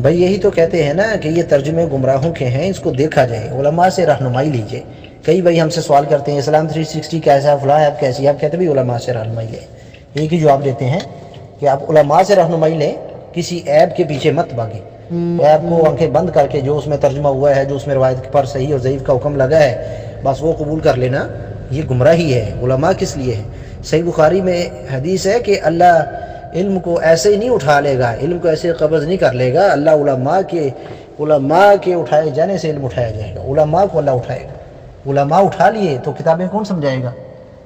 بھائی یہی تو کہتے ہیں نا کہ یہ ترجمے گمراہوں کے ہیں، اس کو دیکھا جائے، علماء سے رہنمائی لیجئے۔ کئی بھائی ہم سے سوال کرتے ہیں اسلام 360 کیسا ہے، فلاں ایپ کیسی ہے، آپ کہتے ہیں بھی علماء سے رہنمائی لیں۔ ایک ہی جواب دیتے ہیں کہ آپ علماء سے رہنمائی لیں، کسی ایپ کے پیچھے مت بھاگیں۔ ایپ کو آنکھیں بند کر کے جو اس میں ترجمہ ہوا ہے، جو اس میں روایت پر صحیح اور ضعیف کا حکم لگا ہے، بس وہ قبول کر لینا، یہ گمراہی ہے۔ علماء کس لیے ہے؟ صحیح بخاری میں حدیث ہے کہ اللہ علم کو ایسے ہی نہیں اٹھا لے گا، علم کو ایسے قبض نہیں کر لے گا، اللہ علماء کے اٹھائے جانے سے علم اٹھایا جائے گا، علماء کو اللہ اٹھائے گا۔ علماء اٹھا لیے تو کتابیں کون سمجھائے گا؟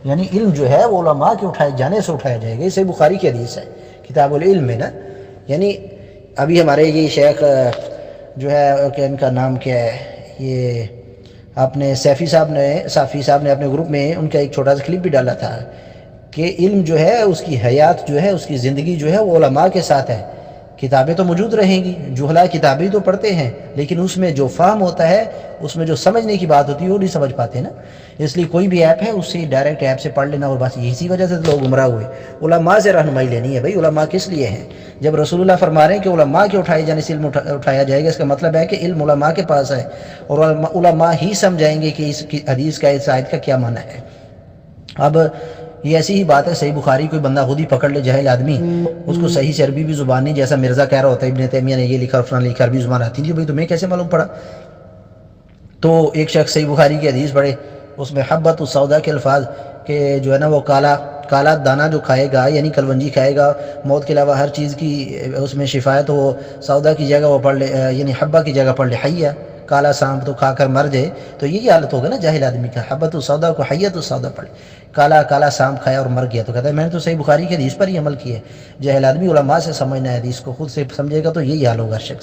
یعنی علم جو ہے وہ علماء کے اٹھائے جانے سے اٹھایا جائے گا۔ یہ صحیح بخاری کی حدیث ہے کتاب العلم میں نا۔ یعنی ابھی ہمارے یہ شیخ جو ہے کہ ان کا نام کیا ہے، یہ آپ نے صافی صاحب نے اپنے گروپ میں ان کا ایک چھوٹا سا کلپ بھی ڈالا تھا کہ علم جو ہے اس کی حیات جو ہے، اس کی زندگی جو ہے وہ علماء کے ساتھ ہے۔ کتابیں تو موجود رہیں گی، جہلاء کتابیں تو پڑھتے ہیں، لیکن اس میں جو فہم ہوتا ہے، اس میں جو سمجھنے کی بات ہوتی ہے وہ نہیں سمجھ پاتے نا۔ اس لیے کوئی بھی ایپ ہے اس سے ڈائریکٹ ایپ سے پڑھ لینا، اور بس اسی وجہ سے لوگ گمراہ ہوئے۔ علماء سے رہنمائی لینی ہے۔ بھائی علماء کس لیے ہیں؟ جب رسول اللہ فرما رہے ہیں کہ علماء کے اٹھائے جانے سے علم اٹھایا جائے گا، اس کا مطلب ہے کہ علم علماء کے پاس ہے، اور علماء ہی سمجھائیں گے کہ اس کی حدیث کا، اس آیت کا کیا معنی ہے۔ اب یہ ایسی ہی بات ہے، صحیح بخاری کوئی بندہ خود ہی پکڑ لے، جاہل آدمی، اس کو صحیح سے عربی بھی زبان نہیں، جیسا مرزا کہہ رہا ہوتا ہے ابن تیمیہ نے یہ لکھا اور فلاں لکھا، عربی زبان آتی نہیں، بھائی تمہیں کیسے معلوم پڑا؟ تو ایک شخص صحیح بخاری کی حدیث پڑھے، اس میں حبۃ السودا کے الفاظ کہ جو ہے نا وہ کالا دانہ جو کھائے گا، یعنی کلونجی کھائے گا، موت کے علاوہ ہر چیز کی اس میں شفا ہے، تو وہ سودا کی جگہ وہ پڑھ لے، یعنی حبہ کی جگہ پڑھ لے حیہ، کالا سانپ تو کھا کر مر جائے، تو یہی حالت ہوگا نا جاہل آدمی کا۔ حبۃ السودا کو حیۃ السودا پڑھ لے، کالا سانپ کھایا اور مر گیا، تو کہتا ہے میں نے تو صحیح بخاری کی حدیث پر ہی عمل کیا ہے۔ جاہل آدمی علماء سے سمجھنا ہے، حدیث کو خود سے سمجھے گا تو یہی حال ہوگا شخص۔